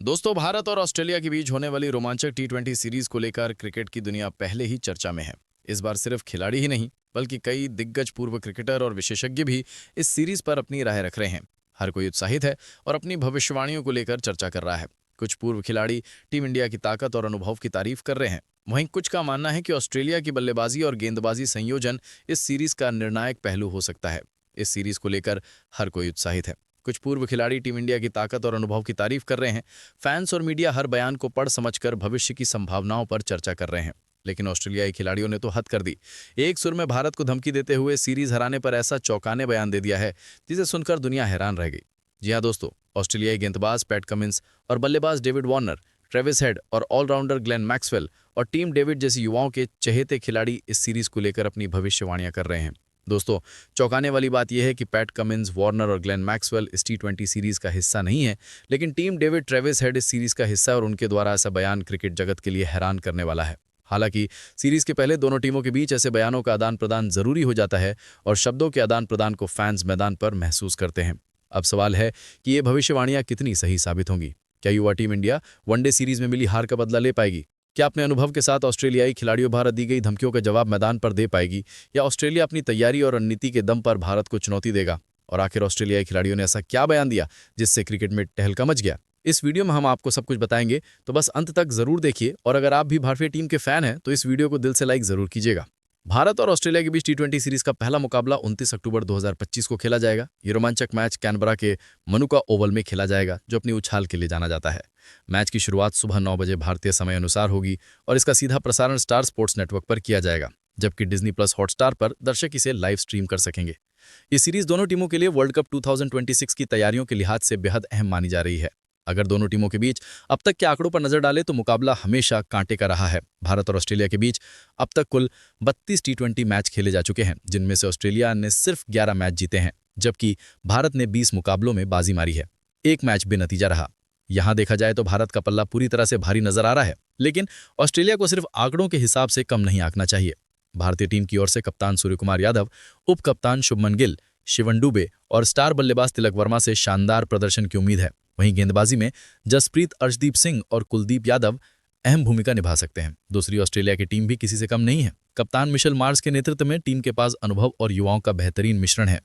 दोस्तों, भारत और ऑस्ट्रेलिया के बीच होने वाली रोमांचक टी20 सीरीज को लेकर क्रिकेट की दुनिया पहले ही चर्चा में है। इस बार सिर्फ खिलाड़ी ही नहीं, बल्कि कई दिग्गज पूर्व क्रिकेटर और विशेषज्ञ भी इस सीरीज पर अपनी राय रख रहे हैं। हर कोई उत्साहित है और अपनी भविष्यवाणियों को लेकर चर्चा कर रहा है। कुछ पूर्व खिलाड़ी टीम इंडिया की ताकत और अनुभव की तारीफ कर रहे हैं। वहीं कुछ का मानना है कि ऑस्ट्रेलिया की बल्लेबाजी और गेंदबाजी संयोजन इस सीरीज का निर्णायक पहलू हो सकता है। इस सीरीज को लेकर हर कोई उत्साहित है। कुछ पूर्व खिलाड़ी टीम इंडिया की ताकत और अनुभव की तारीफ कर रहे हैं। फैंस और मीडिया हर बयान को पढ़ समझकर भविष्य की संभावनाओं पर चर्चा कर रहे हैं। लेकिन ऑस्ट्रेलियाई खिलाड़ियों ने तो हद कर दी। एक सुर में भारत को धमकी देते हुए सीरीज हराने पर ऐसा चौंकाने बयान दे दिया है जिसे सुनकर दुनिया हैरान रह गई। जी हाँ दोस्तों, ऑस्ट्रेलियाई गेंदबाज पैट कमिंस और बल्लेबाज डेविड वार्नर, ट्रेविस हेड और ऑलराउंडर ग्लेन मैक्सवेल और टीम डेविड जैसी युवाओं के चहेते खिलाड़ी इस सीरीज को लेकर अपनी भविष्यवाणियां कर रहे हैं। दोस्तों, चौंकाने वाली बात यह है कि पैट कमिंस, वार्नर और ग्लेन मैक्सवेल इस टी20 सीरीज का हिस्सा नहीं है, लेकिन टीम डेविड, ट्रेविस हेड इस सीरीज का हिस्सा है और उनके द्वारा ऐसा बयान क्रिकेट जगत के लिए हैरान करने वाला है। हालांकि सीरीज के पहले दोनों टीमों के बीच ऐसे बयानों का आदान प्रदान जरूरी हो जाता है और शब्दों के आदान प्रदान को फैंस मैदान पर महसूस करते हैं। अब सवाल है कि ये भविष्यवाणियां कितनी सही साबित होंगी। क्या युवा टीम इंडिया वनडे सीरीज में मिली हार का बदला ले पाएगी? क्या अपने अनुभव के साथ ऑस्ट्रेलियाई खिलाड़ियों भारत दी गई धमकियों का जवाब मैदान पर दे पाएगी, या ऑस्ट्रेलिया अपनी तैयारी और रणनीति के दम पर भारत को चुनौती देगा? और आखिर ऑस्ट्रेलियाई खिलाड़ियों ने ऐसा क्या बयान दिया जिससे क्रिकेट में टहलका मच गया? इस वीडियो में हम आपको सब कुछ बताएंगे, तो बस अंत तक जरूर देखिए। और अगर आप भी भारतीय टीम के फैन हैं तो इस वीडियो को दिल से लाइक जरूर कीजिएगा। भारत और ऑस्ट्रेलिया के बीच टी20 सीरीज का पहला मुकाबला 29 अक्टूबर 2025 को खेला जाएगा। ये रोमांचक मैच कैनबरा के मनुका ओवल में खेला जाएगा, जो अपनी उछाल के लिए जाना जाता है। मैच की शुरुआत सुबह 9 बजे भारतीय समय अनुसार होगी और इसका सीधा प्रसारण स्टार स्पोर्ट्स नेटवर्क पर किया जाएगा, जबकि डिज्नी प्लस हॉटस्टार पर दर्शक इसे लाइव स्ट्रीम कर सकेंगे। ये सीरीज दोनों टीमों के लिए वर्ल्ड कप 2026 की तैयारियों के लिहाज से बेहद अहम मानी जा रही है। अगर दोनों टीमों के बीच अब तक के आंकड़ों पर नजर डालें तो मुकाबला हमेशा कांटे का रहा है। भारत और ऑस्ट्रेलिया के बीच अब तक कुल 32 टी20 मैच खेले जा चुके हैं, जिनमें से ऑस्ट्रेलिया ने सिर्फ 11 मैच जीते हैं, जबकि भारत ने 20 मुकाबलों में बाजी मारी है। एक मैच बेनतीजा रहा। यहां देखा जाए तो भारत का पल्ला पूरी तरह से भारी नजर आ रहा है, लेकिन ऑस्ट्रेलिया को सिर्फ आंकड़ों के हिसाब से कम नहीं आंकना चाहिए। भारतीय टीम की ओर से कप्तान सूर्यकुमार यादव, उप कप्तान शुभमन गिल, शिवन डुबे और स्टार बल्लेबाज तिलक वर्मा से शानदार प्रदर्शन की उम्मीद है। वहीं गेंदबाजी में जसप्रीत, अर्शदीप सिंह और कुलदीप यादव अहम भूमिका निभा सकते हैं। दूसरी ऑस्ट्रेलिया की टीम भी किसी से कम नहीं है। कप्तान मिशेल मार्श के नेतृत्व में टीम के पास अनुभव और युवाओं का बेहतरीन मिश्रण है।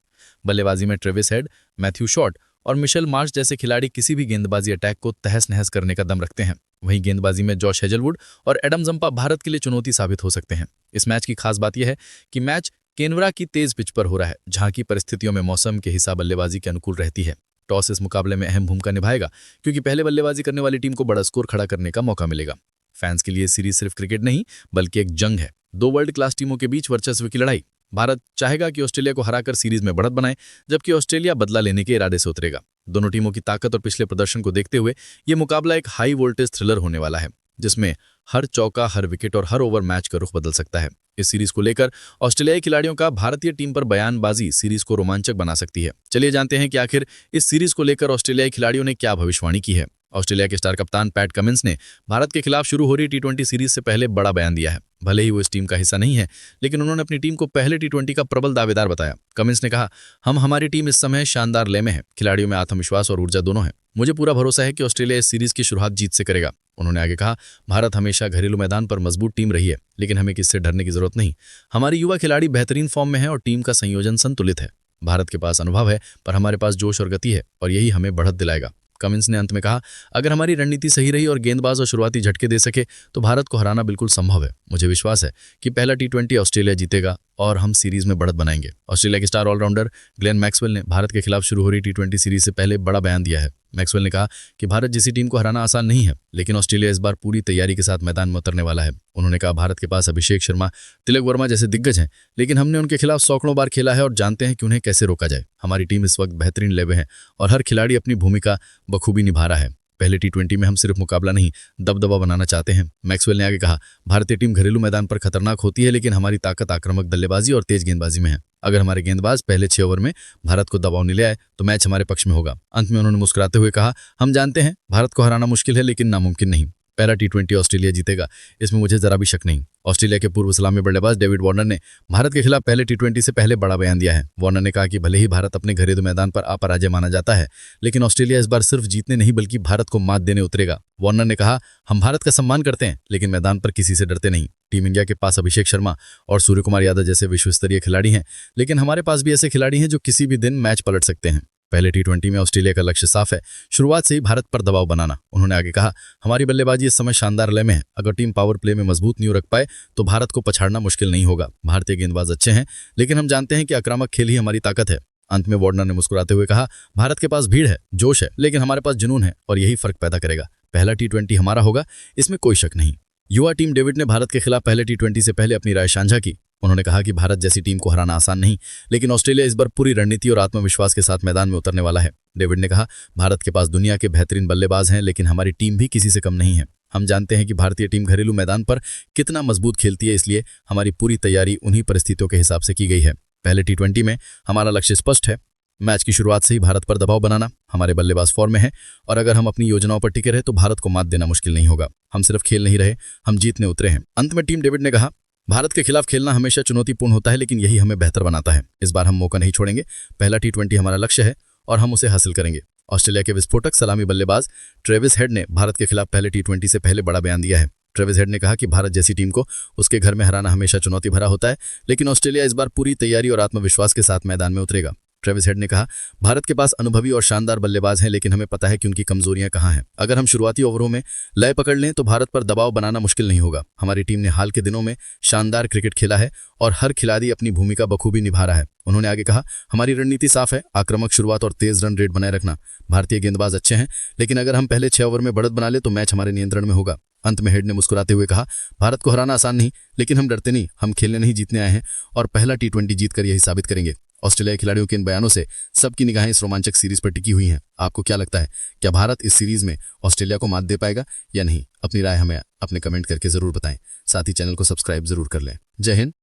बल्लेबाजी में ट्रेविस हेड, मैथ्यू शॉट और मिशेल मार्श जैसे खिलाड़ी किसी भी गेंदबाजी अटैक को तहस नहस करने का दम रखते हैं। वहीं गेंदबाजी में जॉश हेजलवुड और एडम जंपा भारत के लिए चुनौती साबित हो सकते हैं। इस मैच की खास बात यह है कि मैच कैनबरा की तेज पिच पर हो रहा है, जहां की परिस्थितियों में मौसम के हिसाब बल्लेबाजी के अनुकूल रहती है। टॉस इस मुकाबले में अहम भूमिका निभाएगा, क्योंकि पहले बल्लेबाजी करने वाली टीम को बड़ा स्कोर खड़ा करने का मौका मिलेगा। फैंस के लिए सीरीज सिर्फ क्रिकेट नहीं, बल्कि एक जंग है। दो वर्ल्ड क्लास टीमों के बीच वर्चस्व की लड़ाई। भारत चाहेगा कि ऑस्ट्रेलिया को हराकर सीरीज में बढ़त बनाए, जबकि ऑस्ट्रेलिया बदला लेने के इरादे से उतरेगा। दोनों टीमों की ताकत और पिछले प्रदर्शन को देखते हुए ये मुकाबला एक हाई वोल्टेज थ्रिलर होने वाला है, जिसमें हर चौका, हर विकेट और हर ओवर मैच का रुख बदल सकता है। इस सीरीज को लेकर ऑस्ट्रेलियाई खिलाड़ियों का भारतीय टीम पर बयानबाजी सीरीज को रोमांचक बना सकती है। चलिए जानते हैं कि आखिर इस सीरीज को लेकर ऑस्ट्रेलियाई खिलाड़ियों ने क्या भविष्यवाणी की है। ऑस्ट्रेलिया के स्टार कप्तान पैट कमिंस ने भारत के खिलाफ शुरू हो रही टी20 सीरीज से पहले बड़ा बयान दिया है। भले ही वो इस टीम का हिस्सा नहीं है, लेकिन उन्होंने अपनी टीम को पहले टी20 का प्रबल दावेदार बताया। कमिंस ने कहा, हमारी टीम इस समय शानदार लय में है। खिलाड़ियों में आत्मविश्वास और ऊर्जा दोनों है। मुझे पूरा भरोसा है कि ऑस्ट्रेलिया इस सीरीज की शुरुआत जीत से करेगा। उन्होंने आगे कहा, भारत हमेशा घरेलू मैदान पर मजबूत टीम रही है, लेकिन हमें किससे डरने की जरूरत नहीं। हमारी युवा खिलाड़ी बेहतरीन फॉर्म में है और टीम का संयोजन संतुलित है। भारत के पास अनुभव है, पर हमारे पास जोश और गति है, और यही हमें बढ़त दिलाएगा। कमिंस ने अंत में कहा, अगर हमारी रणनीति सही रही और गेंदबाज और शुरुआती झटके दे सके तो भारत को हराना बिल्कुल संभव है। मुझे विश्वास है कि पहला टी20 ऑस्ट्रेलिया जीतेगा और हम सीरीज में बढ़त बनाएंगे। ऑस्ट्रेलिया के स्टार ऑलराउंडर ग्लेन मैक्सवेल ने भारत के खिलाफ शुरू हो रही टी20 सीरीज से पहले बड़ा बयान दिया है। मैक्सवेल ने कहा कि भारत जैसी टीम को हराना आसान नहीं है, लेकिन ऑस्ट्रेलिया इस बार पूरी तैयारी के साथ मैदान में उतरने वाला है। उन्होंने कहा, भारत के पास अभिषेक शर्मा, तिलक वर्मा जैसे दिग्गज हैं, लेकिन हमने उनके खिलाफ सैकड़ों बार खेला है और जानते हैं कि उन्हें कैसे रोका जाए। हमारी टीम इस वक्त बेहतरीन लेवल है और हर खिलाड़ी अपनी भूमिका बखूबी निभा रहा है। पहले टी20 में हम सिर्फ मुकाबला नहीं, दबदबा बनाना चाहते हैं। मैक्सवेल ने आगे कहा, भारतीय टीम घरेलू मैदान पर खतरनाक होती है, लेकिन हमारी ताकत आक्रामक बल्लेबाजी और तेज गेंदबाजी में है। अगर हमारे गेंदबाज पहले 6 ओवर में भारत को दबाव नहीं ले आए तो मैच हमारे पक्ष में होगा। अंत में उन्होंने मुस्कुराते हुए कहा, हम जानते हैं भारत को हराना मुश्किल है, लेकिन नामुमकिन नहीं। पहला टी20 ऑस्ट्रेलिया जीतेगा, इसमें मुझे जरा भी शक नहीं। ऑस्ट्रेलिया के पूर्व सलामी बल्लेबाज डेविड वार्नर ने भारत के खिलाफ पहले टी20 से पहले बड़ा बयान दिया है। वार्नर ने कहा कि भले ही भारत अपने घरेलू मैदान पर अपराजय माना जाता है, लेकिन ऑस्ट्रेलिया इस बार सिर्फ जीतने नहीं बल्कि भारत को मात देने उतरेगा। वार्नर ने कहा, हम भारत का सम्मान करते हैं लेकिन मैदान पर किसी से डरते नहीं। टीम इंडिया के पास अभिषेक शर्मा और सूर्य कुमार यादव जैसे विश्वस्तरीय खिलाड़ी हैं, लेकिन हमारे पास भी ऐसे खिलाड़ी हैं जो किसी भी दिन मैच पलट सकते हैं। पहले टी20 में ऑस्ट्रेलिया का लक्ष्य साफ है, शुरुआत से ही भारत पर दबाव बनाना। उन्होंने आगे कहा, हमारी बल्लेबाजी इस समय शानदार लय में है। अगर टीम पावर प्ले में मजबूत नींव रख पाए तो भारत को पछाड़ना मुश्किल नहीं होगा। भारतीय गेंदबाज अच्छे हैं, लेकिन हम जानते हैं कि आक्रामक खेल ही हमारी ताकत है। अंत में वार्नर ने मुस्कुराते हुए कहा, भारत के पास भीड़ है, जोश है, लेकिन हमारे पास जुनून है और यही फर्क पैदा करेगा। पहला टी20 हमारा होगा, इसमें कोई शक नहीं। युवा टीम डेविड ने भारत के खिलाफ पहले टी20 से पहले अपनी राय साझा की। उन्होंने कहा कि भारत जैसी टीम को हराना आसान नहीं, लेकिन ऑस्ट्रेलिया इस बार पूरी रणनीति और आत्मविश्वास के साथ मैदान में उतरने वाला है। डेविड ने कहा, भारत के पास दुनिया के बेहतरीन बल्लेबाज हैं, लेकिन हमारी टीम भी किसी से कम नहीं है। हम जानते हैं कि भारतीय टीम घरेलू मैदान पर कितना मजबूत खेलती है, इसलिए हमारी पूरी तैयारी उन्हीं परिस्थितियों के हिसाब से की गई है। पहले टी20 में हमारा लक्ष्य स्पष्ट है, मैच की शुरुआत से ही भारत पर दबाव बनाना। हमारे बल्लेबाज फॉर्म में हैं और अगर हम अपनी योजनाओं पर टिके रहे तो भारत को मात देना मुश्किल नहीं होगा। हम सिर्फ खेल नहीं रहे, हम जीतने उतरे हैं। अंत में टीम डेविड ने कहा, भारत के खिलाफ खेलना हमेशा चुनौतीपूर्ण होता है, लेकिन यही हमें बेहतर बनाता है। इस बार हम मौका नहीं छोड़ेंगे। पहला टी20 हमारा लक्ष्य है और हम उसे हासिल करेंगे। ऑस्ट्रेलिया के विस्फोटक सलामी बल्लेबाज ट्रेविस हेड ने भारत के खिलाफ पहले टी20 से पहले बड़ा बयान दिया है। ट्रेविस हेड ने कहा कि भारत जैसी टीम को उसके घर में हराना हमेशा चुनौती भरा होता है, लेकिन ऑस्ट्रेलिया इस बार पूरी तैयारी और आत्मविश्वास के साथ मैदान में उतरेगा। ट्रेविस हेड ने कहा, भारत के पास अनुभवी और शानदार बल्लेबाज हैं, लेकिन हमें पता है कि उनकी कमजोरियां कहां हैं। अगर हम शुरुआती ओवरों में लय पकड़ लें तो भारत पर दबाव बनाना मुश्किल नहीं होगा। हमारी टीम ने हाल के दिनों में शानदार क्रिकेट खेला है और हर खिलाड़ी अपनी भूमिका बखूबी निभा रहा है। उन्होंने आगे कहा, हमारी रणनीति साफ है, आक्रामक शुरुआत और तेज रन रेट बनाए रखना। भारतीय गेंदबाज अच्छे हैं, लेकिन अगर हम पहले 6 ओवर में बढ़त बना ले तो मैच हमारे नियंत्रण में होगा। अंत में हेड ने मुस्कुराते हुए कहा, भारत को हराना आसान नहीं, लेकिन हम डरते नहीं, हम खेलने नहीं जीतने आए हैं और पहला टी20 जीतकर यही साबित करेंगे। ऑस्ट्रेलिया खिलाड़ियों के इन बयानों से सबकी निगाहें इस रोमांचक सीरीज पर टिकी हुई हैं। आपको क्या लगता है, क्या भारत इस सीरीज में ऑस्ट्रेलिया को मात दे पाएगा या नहीं? अपनी राय हमें अपने कमेंट करके जरूर बताएं। साथ ही चैनल को सब्सक्राइब जरूर कर लें। जय हिंद।